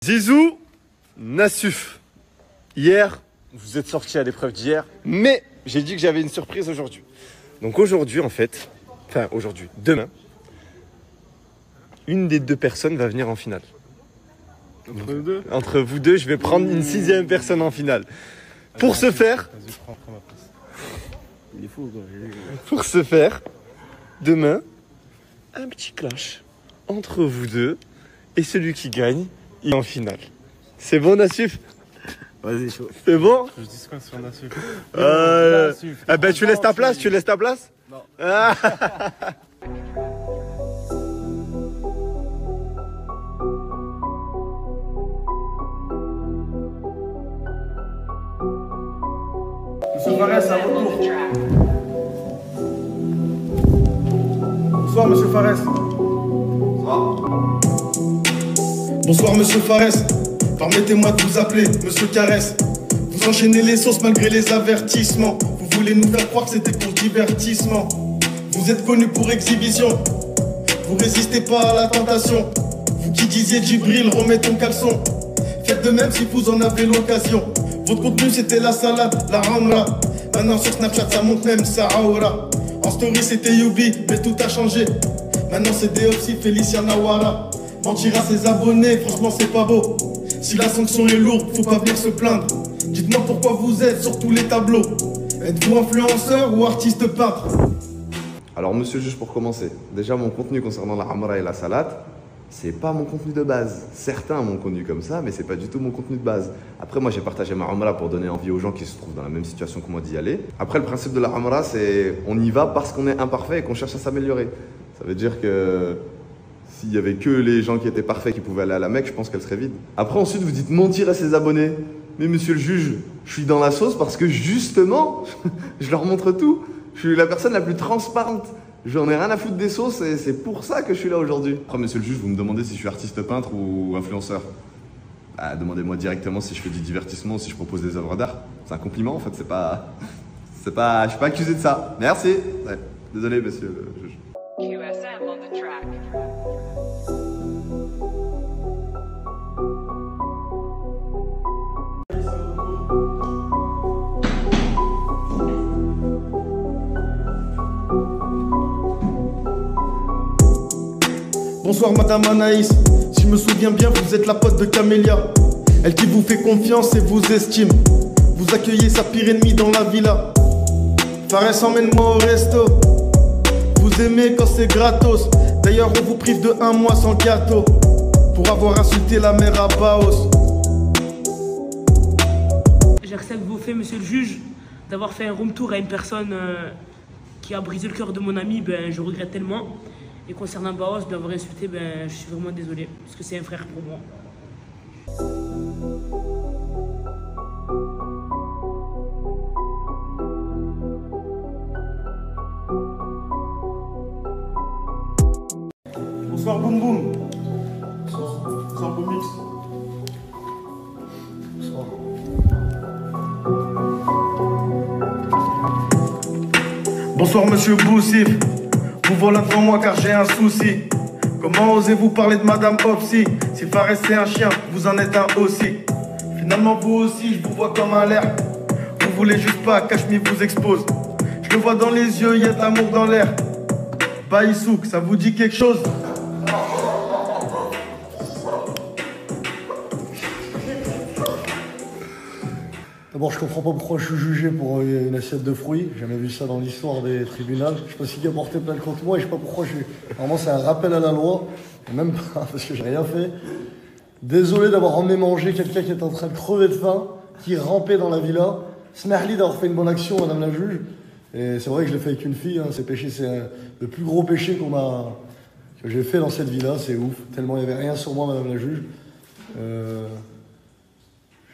Zizou, Nassuf. Hier, vous êtes sortis à l'épreuve d'hier, mais j'ai dit que j'avais une surprise aujourd'hui. Donc aujourd'hui, en fait, demain, une des deux personnes va venir en finale. Entre nous deux? Entre vous deux, je vais prendre une sixième personne en finale. Pour ce faire, il est fou, quoi. Pour ce faire, demain, un petit clash entre vous deux et celui qui gagne, il est en finale. C'est bon, Nassuf? Vas-y, chaud. C'est bon? Je dis quoi sur Nassuf? Eh ben, tu laisses ta place? Tu laisses ta place? Non. Ah. Monsieur Fares, à votre tour. Bonsoir, monsieur Fares. Bonsoir, monsieur Fares. Permettez-moi de vous appeler monsieur Caresse. Vous enchaînez les sauces malgré les avertissements. Vous voulez nous faire croire que c'était pour divertissement. Vous êtes connu pour exhibition. Vous résistez pas à la tentation. Vous qui disiez Djibril, remets ton caleçon. Faites de même si vous en avez l'occasion. Votre contenu c'était la salade, la ramra. Maintenant sur Snapchat ça monte même ça aura. En story c'était Youbi, mais tout a changé. Maintenant c'est Deopsi, Félicia Nawara. Mentir à ses abonnés, franchement c'est pas beau. Si la sanction est lourde, faut pas venir se plaindre. Dites-moi pourquoi vous êtes sur tous les tableaux. Êtes-vous influenceur ou artiste peintre? Alors monsieur le juge, pour commencer, déjà mon contenu concernant la hamra et la salade, c'est pas mon contenu de base. Certains m'ont connu comme ça, mais c'est pas du tout mon contenu de base. Après, moi j'ai partagé ma hamra pour donner envie aux gens qui se trouvent dans la même situation que moi d'y aller. Après, le principe de la hamra, c'est on y va parce qu'on est imparfait et qu'on cherche à s'améliorer. Ça veut dire que s'il y avait que les gens qui étaient parfaits qui pouvaient aller à la Mecque, je pense qu'elle serait vide. Après, ensuite, vous dites mentir à ses abonnés. Mais monsieur le juge, je suis dans la sauce parce que justement, je leur montre tout. Je suis la personne la plus transparente. J'en ai rien à foutre des sauces et c'est pour ça que je suis là aujourd'hui. Après, monsieur le juge, vous me demandez si je suis artiste peintre ou influenceur. Ah, demandez-moi directement si je fais du divertissement ou si je propose des œuvres d'art. C'est un compliment en fait, je suis pas accusé de ça. Merci. Ouais. Désolé, monsieur le juge. QSM on the track. Bonsoir madame Anaïs. Si je me souviens bien, vous êtes la pote de Camélia. Elle qui vous fait confiance et vous estime. Vous accueillez sa pire ennemie dans la villa. Fares, emmène-moi au resto. Vous aimez quand c'est gratos. D'ailleurs on vous prive de 1 mois sans gâteau pour avoir insulté la mère à Baos. J'accepte vos faits, monsieur le juge, d'avoir fait un room tour à une personne qui a brisé le cœur de mon ami, je regrette tellement. Et concernant Baos, d'avoir insulté, je suis vraiment désolé, parce que c'est un frère pour moi. Bonsoir Boum Boum. Bonsoir Boumix. Bonsoir. Bonsoir monsieur Boussif. Vous volez devant moi car j'ai un souci. Comment osez-vous parler de madame Opsi? Si Fares c'est un chien, vous en êtes un aussi. Finalement vous aussi, je vous vois comme un l'air. Vous voulez juste pas, Cachemire vous expose. Je le vois dans les yeux, il y a de l'amour dans l'air. Baïsouk, ça vous dit quelque chose? D'abord, je comprends pas pourquoi je suis jugé pour une assiette de fruits. J'ai jamais vu ça dans l'histoire des tribunaux. Je sais pas si qui a porté plainte contre moi et je sais pas pourquoi je suis. Normalement, c'est un rappel à la loi. Et même pas, parce que j'ai rien fait. Désolé d'avoir emmené manger quelqu'un qui est en train de crever de faim, qui rampait dans la villa. Smahli d'avoir fait une bonne action, madame la juge. Et c'est vrai que je l'ai fait avec une fille. Hein. C'est le plus gros péché que j'ai fait dans cette villa. C'est ouf. Tellement il n'y avait rien sur moi, madame la juge.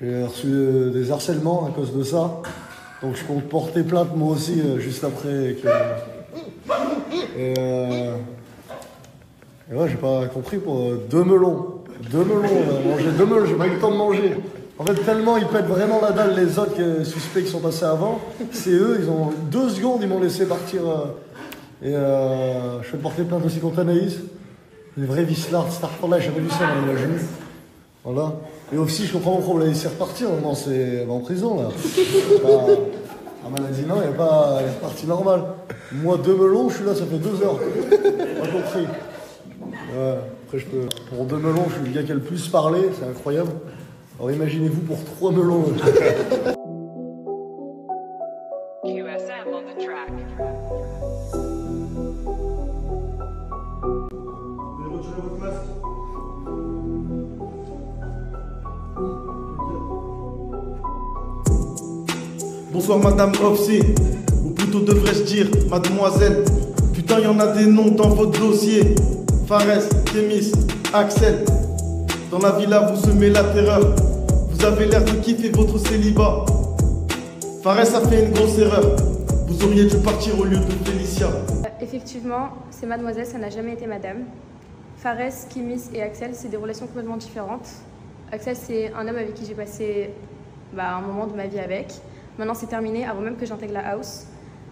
J'ai reçu des harcèlements à cause de ça. Donc je compte porter plainte moi aussi juste après. Et ouais, j'ai pas compris pour 2 melons. 2 melons, on a mangé 2 melons, j'ai pas eu le temps de manger. En fait, tellement ils pètent vraiment la dalle les autres suspects qui sont passés avant. C'est eux, ils ont 2 secondes, ils m'ont laissé partir. Je vais porter plainte aussi contre Anaïs. Une vraie vislarde, Starfall, là, j'avais vu ça dans la juge. Voilà. Et aussi, je comprends pourquoi vous l'avez laissé repartir. Non, elle va en prison, là. Elle m'a dit non, elle est repartie normale. Moi, 2 melons, je suis là, ça fait 2 heures. Pas compris. Ouais, après, pour 2 melons, je suis le gars qui a le plus parlé, c'est incroyable. Alors imaginez-vous pour 3 melons. QSM on the track. Vous voulez retirer votre masque? Bonsoir Madame Opsi, ou plutôt devrais-je dire Mademoiselle. Putain, y en a des noms dans votre dossier. Fares, Kémis, Axel. Dans la villa, vous semez la terreur. Vous avez l'air de kiffer votre célibat. Fares a fait une grosse erreur. Vous auriez dû partir au lieu de Félicia. Effectivement, c'est Mademoiselle, ça n'a jamais été Madame. Fares, Kémis et Axel, c'est des relations complètement différentes. Axel, c'est un homme avec qui j'ai passé un moment de ma vie avec. Maintenant, c'est terminé avant même que j'intègre la house.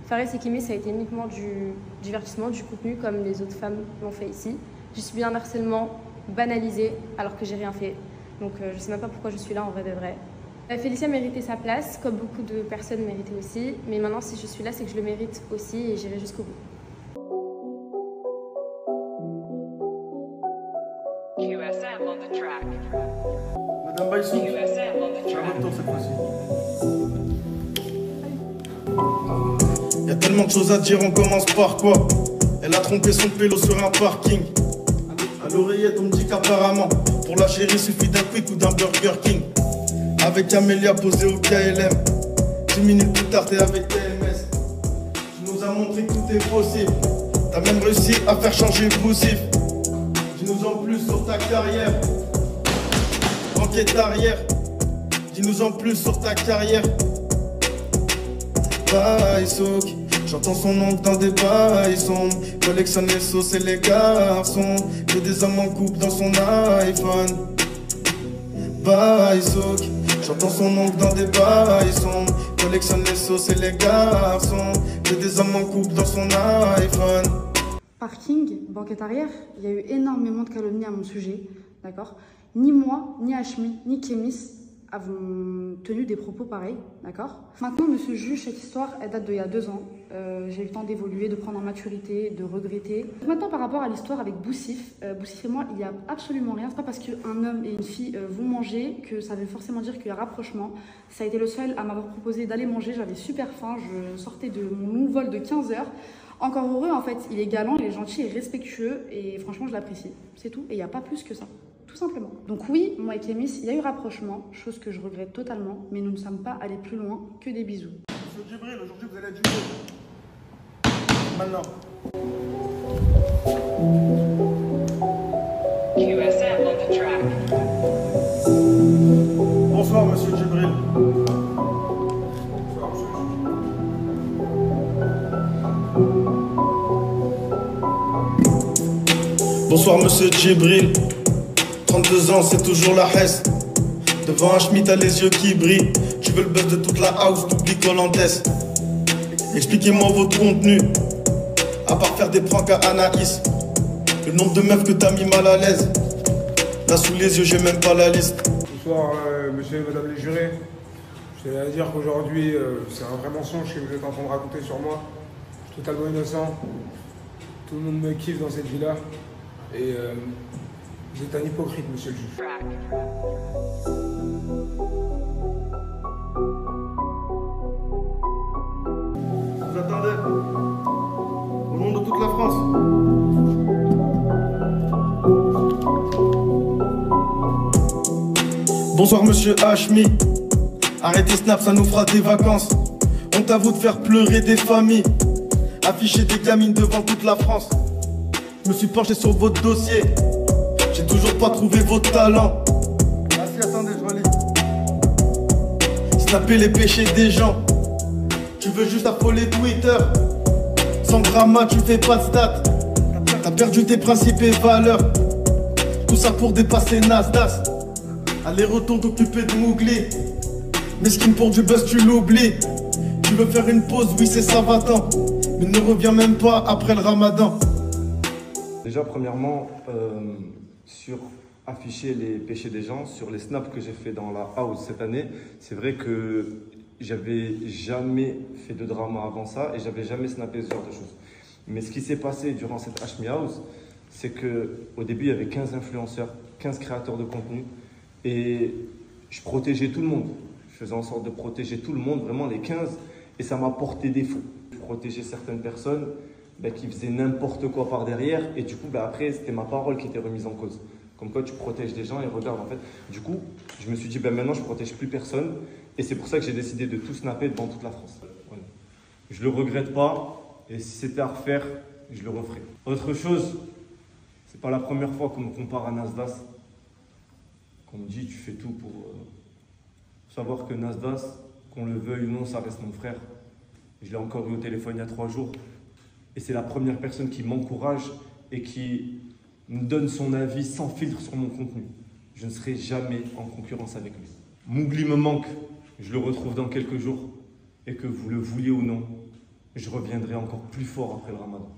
Fares et Kémis, ça a été uniquement du divertissement, du contenu, comme les autres femmes l'ont fait ici. Je suis bien harcèlement banalisé alors que j'ai rien fait. Donc, je sais même pas pourquoi je suis là en vrai de vrai. Félicia méritait sa place, comme beaucoup de personnes méritaient aussi. Mais maintenant, si je suis là, c'est que je le mérite aussi et j'irai jusqu'au bout. QSM on the track. Madame Baïsou, QSM on the c'est à track. votre tour cette fois-ci. Y'a tellement de choses à dire, on commence par quoi? Elle a trompé son pélo sur un parking. À l'oreillette, on me dit qu'apparemment, pour la chérie, suffit d'un quick ou d'un Burger King. Avec Amélia posée au KLM. 10 minutes plus tard, t'es avec TMS. Tu nous as montré que tout est possible. T'as même réussi à faire changer le poussif. Dis-nous en plus sur ta carrière. Enquête arrière. Dis-nous en plus sur ta carrière. Bye Souk, j'entends son nom dans des bails sombres. Collectionne les sauces et les garçons. Que des hommes en couple dans son iPhone. Bye Souk, j'entends son nom dans des bails sombres. Collectionne les sauces et les garçons. Que des hommes en couple dans son iPhone. Parking, banquette arrière, il y a eu énormément de calomnies à mon sujet, d'accord? Ni moi, ni Hashmi, ni Kémis avons tenu des propos pareils, d'accord? Maintenant, monsieur le juge, cette histoire, elle date d'il y a 2 ans. J'ai eu le temps d'évoluer, de prendre en maturité, de regretter. Maintenant, par rapport à l'histoire avec Boussif, Boussif et moi, il n'y a absolument rien. C'est pas parce qu'un homme et une fille vont manger que ça veut forcément dire qu'il y a rapprochement. Ça a été le seul à m'avoir proposé d'aller manger. J'avais super faim, je sortais de mon long vol de 15 heures. Encore heureux, en fait, il est galant, il est gentil et respectueux. Et franchement, je l'apprécie. C'est tout. Et il n'y a pas plus que ça. Tout simplement. Donc oui, moi et Kémis, il y a eu rapprochement, chose que je regrette totalement, mais nous ne sommes pas allés plus loin que des bisous. Monsieur Djibril, aujourd'hui vous allez être jugé. Maintenant. QSM on the track. Bonsoir monsieur Djibril. Bonsoir monsieur Djibril. 32 ans, c'est toujours la hesse. Devant un Schmitt, t'as les yeux qui brillent. Tu veux le buzz de toute la house, t'oublies Colantes. Expliquez-moi votre contenu. À part faire des pranks à Anaïs. Le nombre de meufs que t'as mis mal à l'aise. Là sous les yeux, j'ai même pas la liste. Bonsoir, monsieur et madame les jurés. Je tiens à dire qu'aujourd'hui, c'est un vrai mensonge que vous êtes en train de raconter sur moi. Je suis totalement innocent. Tout le monde me kiffe dans cette vie-là. Et vous êtes un hypocrite, monsieur le juge. Track. Vous attendez. Au nom de toute la France. Bonsoir monsieur Hashmi. Arrêtez Snap, ça nous fera des vacances. On t'avoue de faire pleurer des familles. Afficher des gamines devant toute la France. Je me suis penché sur votre dossier. J'ai toujours pas trouvé votre talent. Ah si, attendez, je relis. Snapper les péchés des gens. Tu veux juste affoler Twitter. Sans drama, tu fais pas de stats. T'as perdu tes principes et valeurs. Tout ça pour dépasser Nasdaq. Allez, retourne t'occuper de Mougli. Mesquine pour du buzz, tu l'oublies. Tu veux faire une pause, oui, c'est ça, va-t'en. Mais ne reviens même pas après le ramadan. Déjà, premièrement, sur afficher les péchés des gens. Sur les snaps que j'ai fait dans la house cette année, c'est vrai que j'avais jamais fait de drama avant ça et j'avais jamais snappé ce genre de choses. Mais ce qui s'est passé durant cette Hashmi House, c'est qu'au début, il y avait 15 influenceurs, 15 créateurs de contenu et je protégeais tout le monde. Je faisais en sorte de protéger tout le monde, vraiment les 15, et ça m'a porté défaut. Je protégeais certaines personnes qui faisaient n'importe quoi par derrière et du coup, après, c'était ma parole qui était remise en cause. Comme quoi tu protèges des gens et regarde en fait. Du coup, je me suis dit maintenant je protège plus personne et c'est pour ça que j'ai décidé de tout snapper devant toute la France. Voilà. Je le regrette pas et si c'était à refaire, je le referais. Autre chose, c'est pas la première fois qu'on me compare à Nasdas. Qu'on me dit tu fais tout pour savoir que Nasdas, qu'on le veuille ou non, ça reste mon frère. Je l'ai encore eu au téléphone il y a 3 jours et c'est la première personne qui m'encourage et qui me donne son avis sans filtre sur mon contenu. Je ne serai jamais en concurrence avec lui. Mougli me manque, je le retrouve dans quelques jours. Et que vous le vouliez ou non, je reviendrai encore plus fort après le Ramadan.